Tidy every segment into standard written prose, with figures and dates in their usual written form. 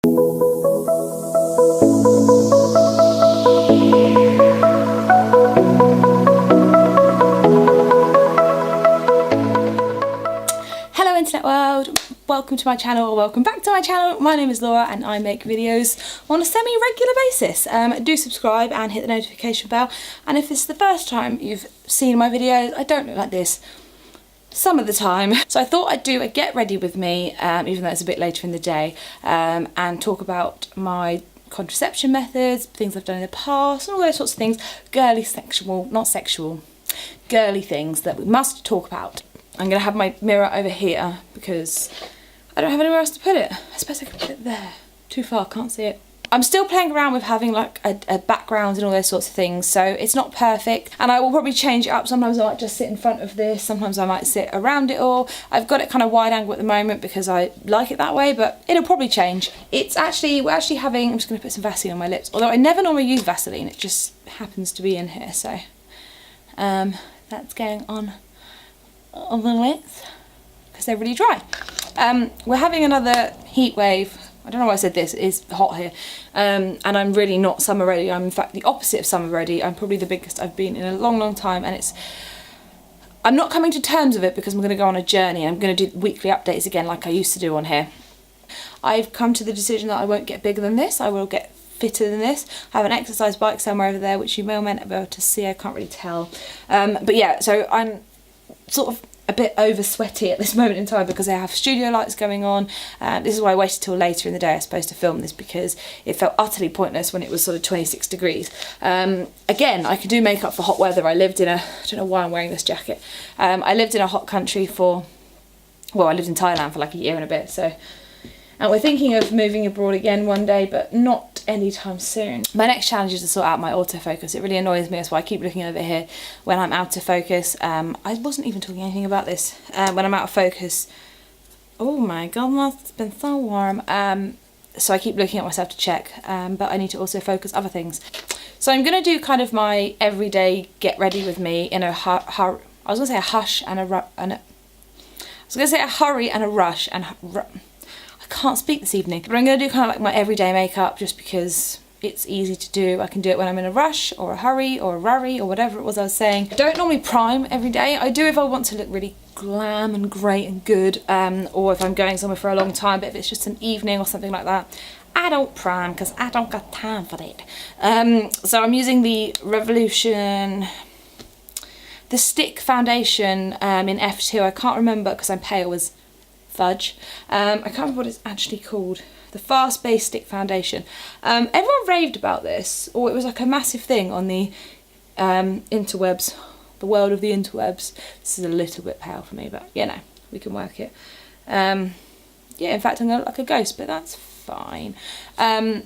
Hello internet world, welcome to my channel or welcome back to my channel. My name is Laura and I make videos on a semi-regular basis. Do subscribe and hit the notification bell, and if this is the first time you've seen my videos, I don't look like this some of the time. So I thought I'd do a get ready with me, even though it's a bit later in the day, and talk about my contraception methods, things I've done in the past, and all those sorts of things. Girly sexual, not sexual, girly things that we must talk about. I'm going to have my mirror over here because I don't have anywhere else to put it. I suppose I could put it there. Too far, can't see it. I'm still playing around with having like a background and all those sorts of things, so it's not perfect, and I will probably change it up. Sometimes I might just sit in front of this, sometimes I might sit around it all. I've got it kind of wide angle at the moment because I like it that way, but it'll probably change. We're actually having, I'm just going to put some Vaseline on my lips, although I never normally use Vaseline, it just happens to be in here, so that's going on the lips because they're really dry. We're having another heat wave. I don't know why I said this, it is hot here, and I'm really not summer ready. I'm in fact the opposite of summer ready. I'm probably the biggest I've been in a long time, and I'm not coming to terms with it because I'm going to go on a journey and I'm going to do weekly updates again like I used to do on here. I've come to the decision that I won't get bigger than this, I will get fitter than this. I have an exercise bike somewhere over there which you may or may not be able to see, I can't really tell. But yeah, so I'm sort of a bit over sweaty at this moment in time because I have studio lights going on. This is why I waited till later in the day I suppose to film this, because it felt utterly pointless when it was sort of 26 degrees. Again, I could do makeup for hot weather. I lived in I don't know why I'm wearing this jacket. I lived in a hot country I lived in Thailand for like a year and a bit, so. And we're thinking of moving abroad again one day, but not anytime soon. My next challenge is to sort out my autofocus. It really annoys me, that's why I keep looking over here when I'm out of focus. I wasn't even talking anything about this. When I'm out of focus, oh my god, it's been so warm. So I keep looking at myself to check, but I need to also focus other things. So I'm going to do kind of my everyday get ready with me in a I was going to say a hush and a I was going to say a hurry and a rush and can't speak this evening, but I'm going to do kind of like my everyday makeup just because it's easy to do. I can do it when I'm in a rush or a hurry or a rurry or whatever it was I was saying. I don't normally prime every day. I do if I want to look really glam and great and good, or if I'm going somewhere for a long time, but if it's just an evening or something like that, I don't prime because I don't got time for it. So I'm using the Revolution, the stick foundation in F2. I can't remember because I'm pale as fudge. I can't remember what it's actually called. The Fast Base Stick Foundation. Everyone raved about this, or it was like a massive thing on the interwebs, the world of the interwebs. This is a little bit pale for me, but you know, we can work it. Yeah, in fact I'm gonna look like a ghost, but that's fine. I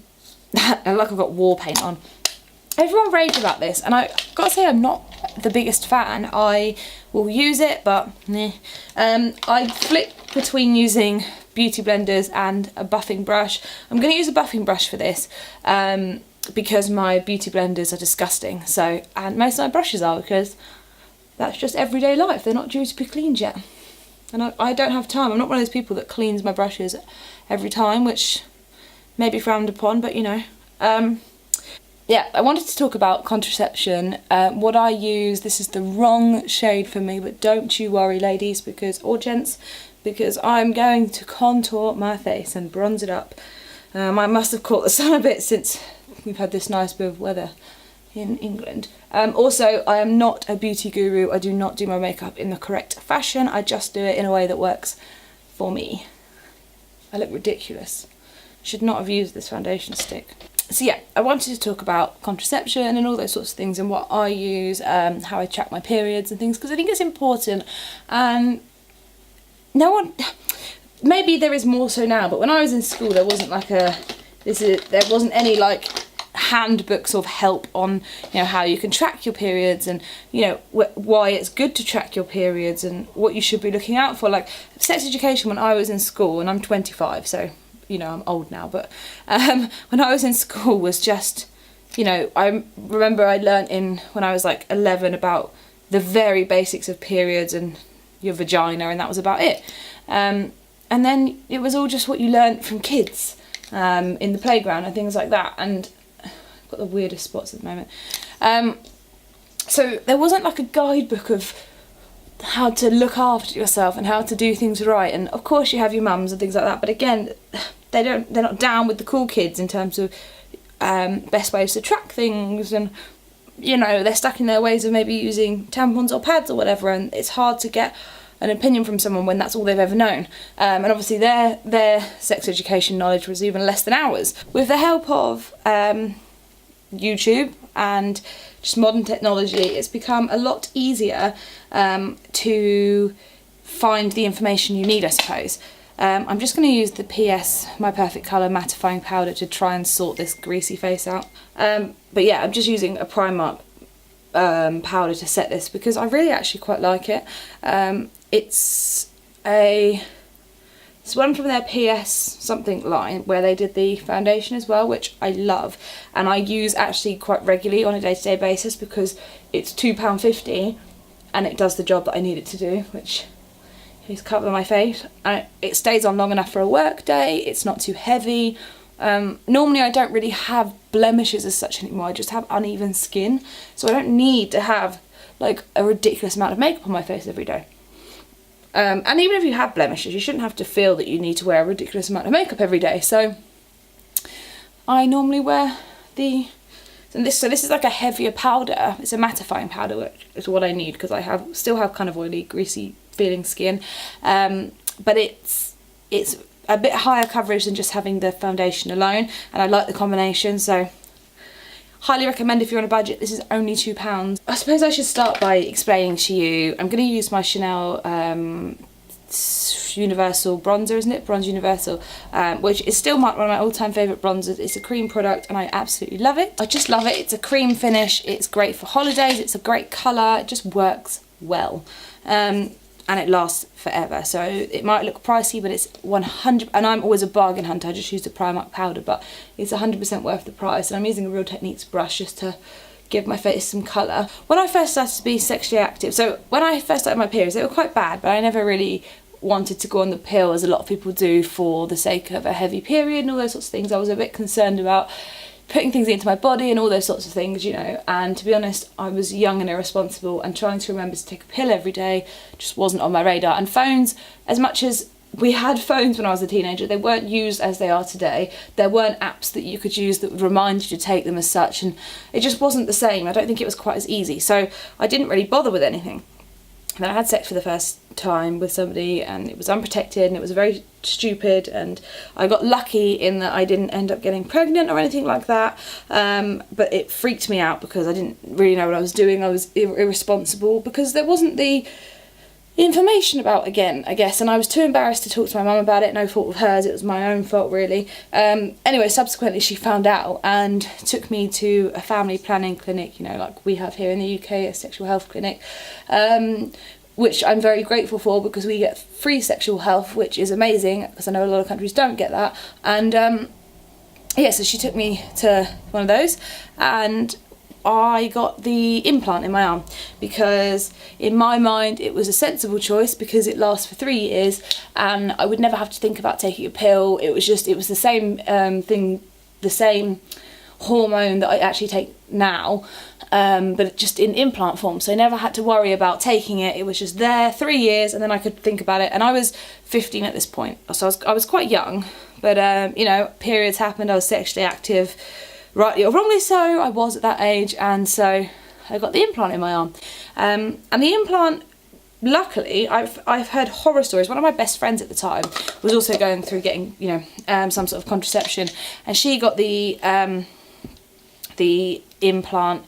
look like I've got war paint on. Everyone raved about this, and I gotta say I'm not the biggest fan. I will use it, but meh. I flip between using beauty blenders and a buffing brush. I'm going to use a buffing brush for this because my beauty blenders are disgusting. So, and most of my brushes are, because that's just everyday life. They're not due to be cleaned yet, and I don't have time. I'm not one of those people that cleans my brushes every time, which may be frowned upon, but you know. Yeah, I wanted to talk about contraception. What I use, this is the wrong shade for me, but don't you worry ladies, or gents, because I'm going to contour my face and bronze it up. I must have caught the sun a bit since we've had this nice bit of weather in England. Also, I am not a beauty guru. I do not do my makeup in the correct fashion. I just do it in a way that works for me. I look ridiculous. Should not have used this foundation stick. So yeah, I wanted to talk about contraception and all those sorts of things and what I use, how I track my periods and things, because I think it's important. And no one, maybe there is more so now, but when I was in school there wasn't like there wasn't any like handbooks of help on, you know, how you can track your periods and, you know, why it's good to track your periods and what you should be looking out for. Like sex education when I was in school, and I'm 25, so you know I'm old now, but when I was in school was just, you know, I remember I learnt when I was like 11 about the very basics of periods and your vagina, and that was about it. And then it was all just what you learnt from kids. in the playground and things like that, and I've got the weirdest spots at the moment. So there wasn't like a guidebook of how to look after yourself and how to do things right, and of course you have your mums and things like that, but again, they're not down with the cool kids in terms of best ways to track things, and you know, they're stuck in their ways of maybe using tampons or pads or whatever, and it's hard to get an opinion from someone when that's all they've ever known. And obviously their sex education knowledge was even less than ours. With the help of YouTube and just modern technology, it's become a lot easier to find the information you need, I suppose. I'm just going to use the PS My Perfect Colour mattifying powder to try and sort this greasy face out. But yeah, I'm just using a Primark powder to set this because I really actually quite like it. It's one from their PS something line where they did the foundation as well, which I love, and I use actually quite regularly on a day-to-day basis because it's £2.50 and it does the job that I need it to do, which is cover my face. And it stays on long enough for a work day, it's not too heavy. Normally I don't really have blemishes as such anymore, I just have uneven skin, so I don't need to have like a ridiculous amount of makeup on my face every day. And even if you have blemishes, you shouldn't have to feel that you need to wear a ridiculous amount of makeup every day. So I normally wear this is like a heavier powder. It's a mattifying powder, which is what I need because I still have kind of oily, greasy feeling skin. But it's a bit higher coverage than just having the foundation alone, and I like the combination, so highly recommend if you're on a budget. This is only £2. I suppose I should start by explaining to you, I'm going to use my Chanel Universal bronzer, isn't it? Bronze Universal, which is still one of my all-time favourite bronzers. It's a cream product and I absolutely love it. I just love it. It's a cream finish, it's great for holidays, it's a great colour, it just works well. And it lasts forever, so it might look pricey, but it's 100%, and I'm always a bargain hunter, I just use the Primark powder, but it's 100% worth the price, and I'm using a Real Techniques brush just to give my face some colour. When I first started to be sexually active, so when I first started my periods, they were quite bad, but I never really wanted to go on the pill as a lot of people do for the sake of a heavy period and all those sorts of things. I was a bit concerned about putting things into my body and all those sorts of things, you know, and to be honest, I was young and irresponsible, and trying to remember to take a pill every day just wasn't on my radar. And phones, as much as we had phones when I was a teenager, they weren't used as they are today. There weren't apps that you could use that would remind you to take them as such, and it just wasn't the same. I don't think it was quite as easy, so I didn't really bother with anything. And then I had sex for the first time with somebody, and it was unprotected, and it was very stupid, and I got lucky in that I didn't end up getting pregnant or anything like that, but it freaked me out because I didn't really know what I was doing. I was irresponsible because there wasn't the information about, again, I guess, and I was too embarrassed to talk to my mum about it. No fault of hers, it was my own fault really. Anyway, subsequently she found out and took me to a family planning clinic, you know, like we have here in the UK, a sexual health clinic, which I'm very grateful for because we get free sexual health, which is amazing because I know a lot of countries don't get that. And yeah, so she took me to one of those, and I got the implant in my arm because in my mind it was a sensible choice because it lasts for 3 years and I would never have to think about taking a pill. It was the same thing, the same hormone that I actually take now, but just in implant form, so I never had to worry about taking it. It was just there 3 years and then I could think about it, and I was 15 at this point, so I was quite young, but you know, periods happened, I was sexually active, rightly or wrongly so, I was at that age, and so I got the implant in my arm. And the implant, luckily, I've heard horror stories. One of my best friends at the time was also going through getting, you know, some sort of contraception, and she got the implant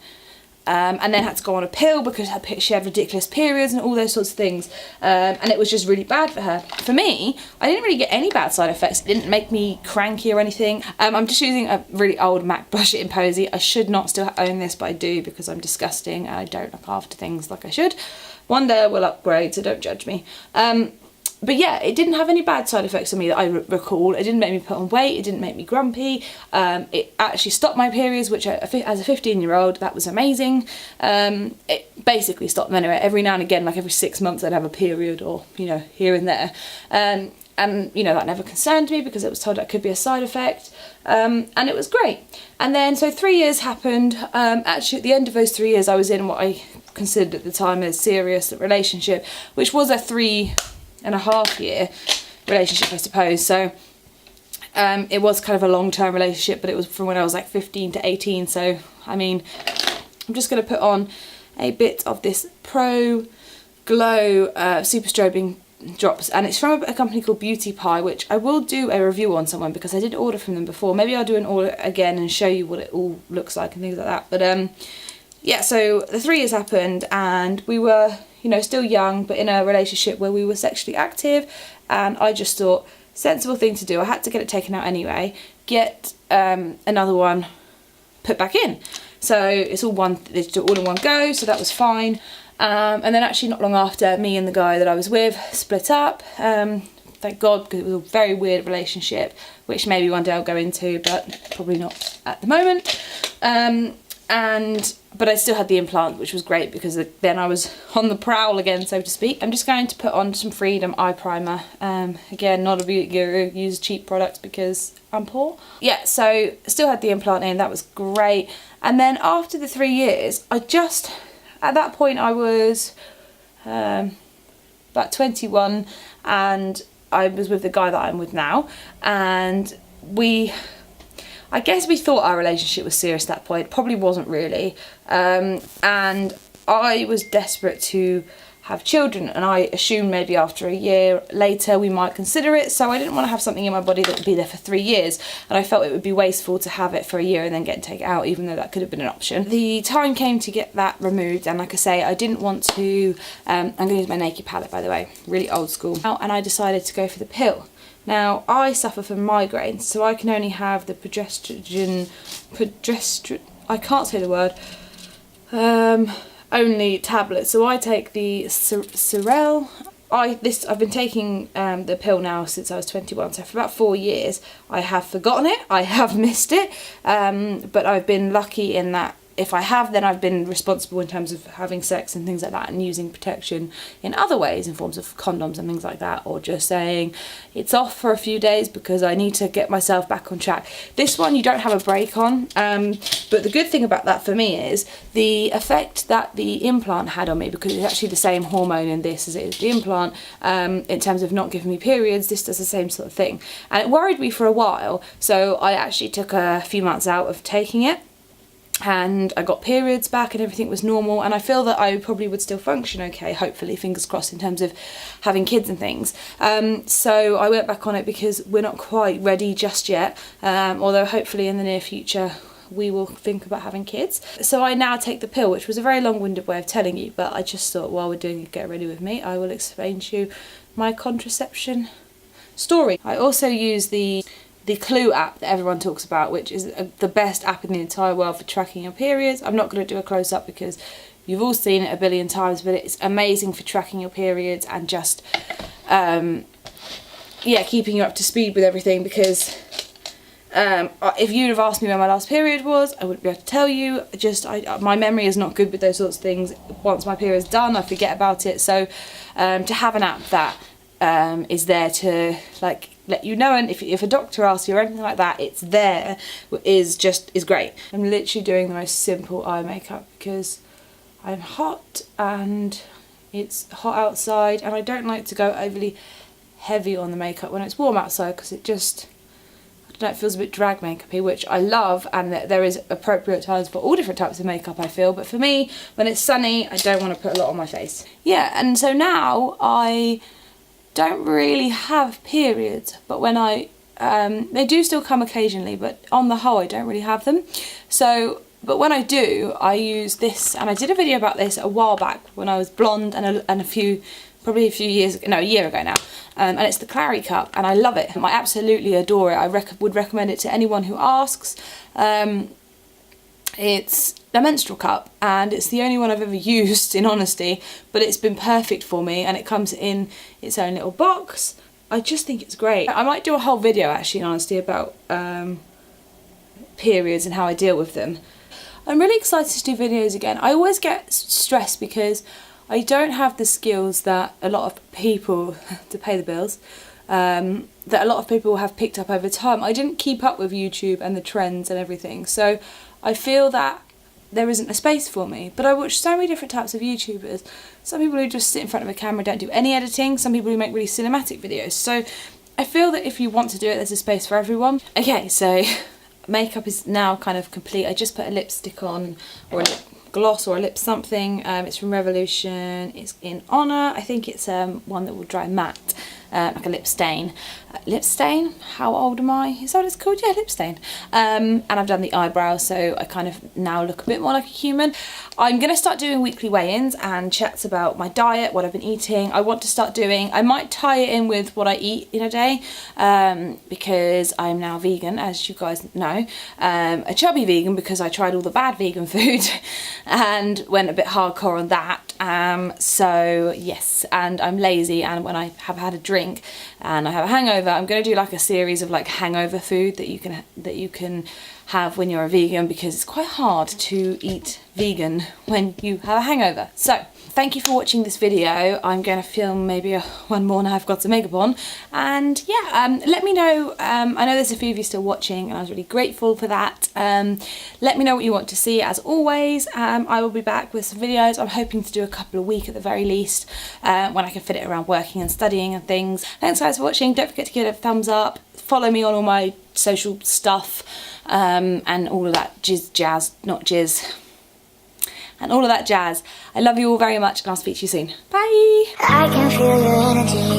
and then had to go on a pill because she had ridiculous periods and all those sorts of things, and it was just really bad for her. For me, I didn't really get any bad side effects. It didn't make me cranky or anything. I'm just using a really old MAC brush in Posy. I should not still own this, but I do because I'm disgusting and I don't look after things like I should. One day I will upgrade, so don't judge me. But yeah, it didn't have any bad side effects on me that I recall. It didn't make me put on weight, it didn't make me grumpy. It actually stopped my periods, which as a 15-year-old, that was amazing. It basically stopped them anyway. Every now and again, like every 6 months, I'd have a period, or, you know, here and there. And you know, that never concerned me because it was told that could be a side effect, and it was great. And then so 3 years happened. Actually at the end of those 3 years I was in what I considered at the time a serious relationship, which was a 3.5 year relationship, I suppose. So it was kind of a long-term relationship, but it was from when I was like 15 to 18. So I mean, I'm just going to put on a bit of this Pro Glow Super Strobing drops, and it's from a company called Beauty Pie, which I will do a review on someone because I did order from them before. Maybe I'll do an order again and show you what it all looks like and things like that. But yeah, so the 3 years happened and we were, you know, still young but in a relationship where we were sexually active, and I just thought sensible thing to do. I had to get it taken out anyway, get another one put back in. So it's all in one go, so that was fine. And then actually not long after, me and the guy that I was with split up. Thank God, because it was a very weird relationship, which maybe one day I'll go into, but probably not at the moment. But I still had the implant, which was great because then I was on the prowl again, so to speak. I'm just going to put on some Freedom eye primer. Again, not a beauty guru, use cheap products because I'm poor. Yeah, so still had the implant in, that was great. And then after the 3 years, at that point I was about 21 and I was with the guy that I'm with now, and I guess we thought our relationship was serious at that point. Probably wasn't really. And I was desperate to have children, and I assumed maybe after a year later we might consider it. So I didn't want to have something in my body that would be there for 3 years, and I felt it would be wasteful to have it for a year and then get it taken out, even though that could have been an option. The time came to get that removed, and like I say, I didn't want to, I'm going to use my Naked palette, by the way, really old school. And I decided to go for the pill. Now, I suffer from migraines, so I can only have the I can't say the word, only tablets. So I take the Sorel. I've been taking the pill now since I was 21, so for about 4 years. I have forgotten it, I have missed it, but I've been lucky in that if I have, then I've been responsible in terms of having sex and things like that, and using protection in other ways, in forms of condoms and things like that, or just saying it's off for a few days because I need to get myself back on track. This one you don't have a break on, but the good thing about that for me is the effect that the implant had on me, because it's actually the same hormone in this as it is the implant, in terms of not giving me periods. This does the same sort of thing, and it worried me for a while, so I actually took a few months out of taking it, and I got periods back and everything was normal, and I feel that I probably would still function okay, hopefully, fingers crossed, in terms of having kids and things. So I went back on it because we're not quite ready just yet, although hopefully in the near future we will think about having kids. So I now take the pill, which was a very long-winded way of telling you, but I just thought while we're doing Get Ready With Me, I will explain to you my contraception story. I also use the Clue app that everyone talks about, which is the best app in the entire world for tracking your periods. I'm not going to do a close-up because you've all seen it a billion times, but it's amazing for tracking your periods and just yeah, keeping you up to speed with everything, because if you'd have asked me when my last period was, I wouldn't be able to tell you. My memory is not good with those sorts of things. Once my period's done, I forget about it. So to have an app that is there to like let you know, and if a doctor asks you or anything like that, it's there, is great. I'm literally doing the most simple eye makeup because I'm hot and it's hot outside, and I don't like to go overly heavy on the makeup when it's warm outside, because it just, I don't know, it feels a bit drag makeup-y, which I love, and there is appropriate times for all different types of makeup, I feel, but for me, when it's sunny, I don't want to put a lot on my face. Yeah, and so now I don't really have periods, but when they do still come occasionally, but on the whole I don't really have them. So, but when I do, I use this, and I did a video about this a while back when I was blonde, and probably a few years, no, a year ago now, and it's the Clary Cup, and I love it. I absolutely adore it. I would recommend it to anyone who asks. It's a menstrual cup, and it's the only one I've ever used, in honesty, but it's been perfect for me, and it comes in its own little box. I just think it's great. I might do a whole video, actually, in honesty, about periods and how I deal with them. I'm really excited to do videos again. I always get stressed because I don't have the skills that a lot of people, to pay the bills, that a lot of people have picked up over time. I didn't keep up with YouTube and the trends and everything, so I feel that there isn't a space for me. But I watch so many different types of YouTubers. Some people who just sit in front of a camera, don't do any editing. Some people who make really cinematic videos. So I feel that if you want to do it, there's a space for everyone. Okay, so makeup is now kind of complete. I just put a lipstick on, or a lip gloss, or a lip something. It's from Revolution. It's in Honor. I think it's one that will dry matte, like a lip stain. Lip stain? How old am I? Is that what it's called? Yeah, lip stain. And I've done the eyebrows, so I kind of now look a bit more like a human. I'm going to start doing weekly weigh-ins and chats about my diet, what I've been eating. I want to start doing, I might tie it in with what I eat in a day, because I'm now vegan, as you guys know. A chubby vegan because I tried all the bad vegan food and went a bit hardcore on that. So yes, and I'm lazy, and when I have had a drink and I have a hangover, I'm going to do like a series of like hangover food that you can have when you're a vegan, because it's quite hard to eat vegan when you have a hangover. So thank you for watching this video. I'm going to film maybe one more now I've got some makeup on, and yeah, let me know. I know there's a few of you still watching, and I was really grateful for that. Let me know what you want to see. As always, I will be back with some videos. I'm hoping to do a couple a week at the very least, when I can fit it around working and studying and things. Thanks guys for watching. Don't forget to give it a thumbs up. Follow me on all my social stuff, and all of that jazz, not jizz, and all of that jazz. I love you all very much, and I'll speak to you soon. Bye! I can feel your energy.